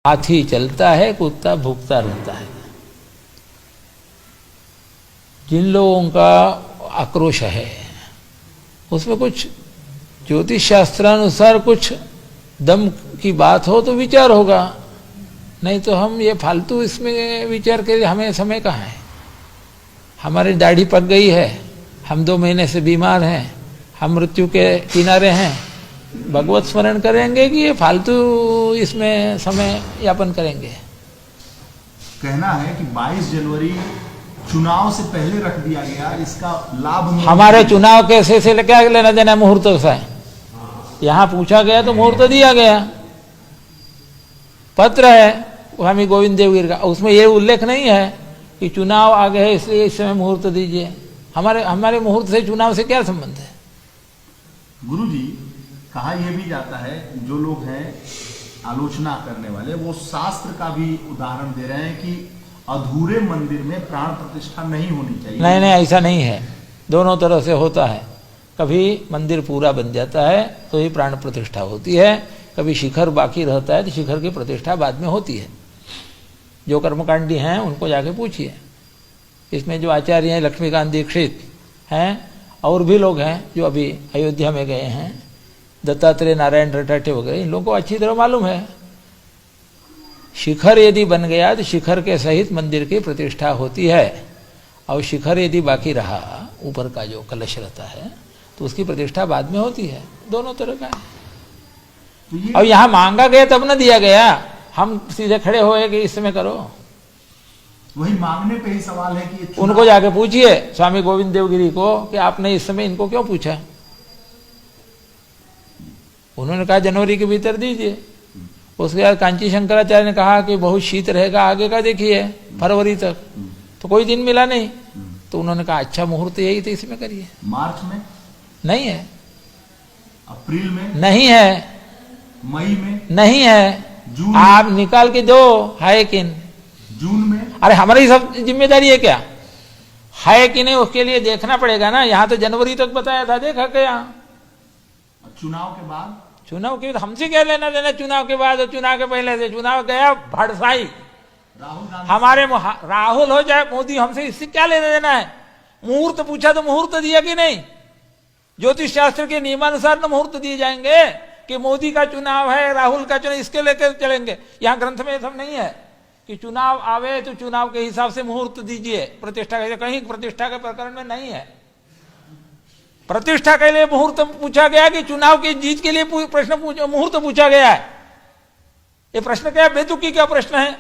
हाथी चलता है, कुत्ता भूखता रहता है। जिन लोगों का आक्रोश है उसमें कुछ ज्योतिष शास्त्रानुसार कुछ दम की बात हो तो विचार होगा, नहीं तो हम ये फालतू इसमें विचार के हमें समय कहाँ है। हमारी दाढ़ी पक गई है, हम 2 महीने से बीमार हैं, हम मृत्यु के किनारे हैं, भगवत स्मरण करेंगे कि ये फालतू इसमें समय यापन करेंगे। कहना है कि 22 जनवरी चुनाव से पहले रख दिया गया, इसका लाभ हमारे चुनाव कैसे से क्या लेना देना मुहूर्त से? यहाँ पूछा गया तो मुहूर्त दिया गया, पत्र है स्वामी गोविंद देवगिरी का, उसमें ये उल्लेख नहीं है कि चुनाव आ गए इसलिए इस समय मुहूर्त दीजिए। हमारे मुहूर्त से चुनाव से क्या संबंध है? गुरुजी, कहा यह भी जाता है जो लोग हैं आलोचना करने वाले वो शास्त्र का भी उदाहरण दे रहे हैं कि अधूरे मंदिर में प्राण प्रतिष्ठा नहीं होनी चाहिए। नहीं, ऐसा नहीं है, दोनों तरह से होता है। कभी मंदिर पूरा बन जाता है तो ही प्राण प्रतिष्ठा होती है, कभी शिखर बाकी रहता है तो शिखर की प्रतिष्ठा बाद में होती है। जो कर्मकांडी हैं उनको जाके पूछिए। इसमें जो आचार्य हैं लक्ष्मीकांत दीक्षित हैं और भी लोग हैं जो अभी अयोध्या में गए हैं, दत्तात्रेय नारायण रटाटे वगैरह, इन लोगों को अच्छी तरह मालूम है शिखर यदि बन गया तो शिखर के सहित मंदिर की प्रतिष्ठा होती है, और शिखर यदि बाकी रहा ऊपर का जो कलश रहता है तो उसकी प्रतिष्ठा बाद में होती है। दोनों तरह का है। अब यहाँ मांगा गया तब न दिया गया, हम सीधे खड़े होए कि इस समय करो। वही मांगने पे ही सवाल है कि उनको जाके पूछिए स्वामी गोविंद देवगिरी को कि आपने इस समय इनको क्यों पूछा। उन्होंने कहा जनवरी के भीतर दीजिए। उसके बाद कांची शंकराचार्य ने कहा कि बहुत शीत रहेगा, आगे का देखिए फरवरी तक, तो कोई दिन मिला नहीं। तो उन्होंने कहा अच्छा मुहूर्त यही तो इसमें करिए। मार्च में नहीं है, अप्रैल में नहीं है, मई में नहीं है, जून आप निकाल के दो है कि जून में। अरे हमारी सब जिम्मेदारी है क्या? है कि नहीं उसके लिए देखना पड़ेगा ना। यहाँ तो जनवरी तक बताया था, देखा क्या? चुनाव के बाद, चुनाव के बाद हमसे क्या लेना देना? चुनाव के बाद और चुनाव के पहले से? चुनाव गया भड़साई। राहुल गांधी हमारे राहुल हो चाहे मोदी, हमसे इससे क्या लेना देना है? मुहूर्त पूछा तो मुहूर्त दिया कि नहीं? ज्योतिष शास्त्र के नियमानुसार तो मुहूर्त दिए जाएंगे कि मोदी का चुनाव है, राहुल का चुनाव, इसके लेकर चलेंगे। यहाँ ग्रंथ में सब नहीं है कि चुनाव आवे तो चुनाव के हिसाब से मुहूर्त दीजिए प्रतिष्ठा के। कहीं प्रतिष्ठा के प्रकरण में नहीं है। प्रतिष्ठा के लिए मुहूर्त पूछा गया कि चुनाव की जीत के लिए मुहूर्त पूछा गया है? ये प्रश्न क्या बेतुकी का प्रश्न है?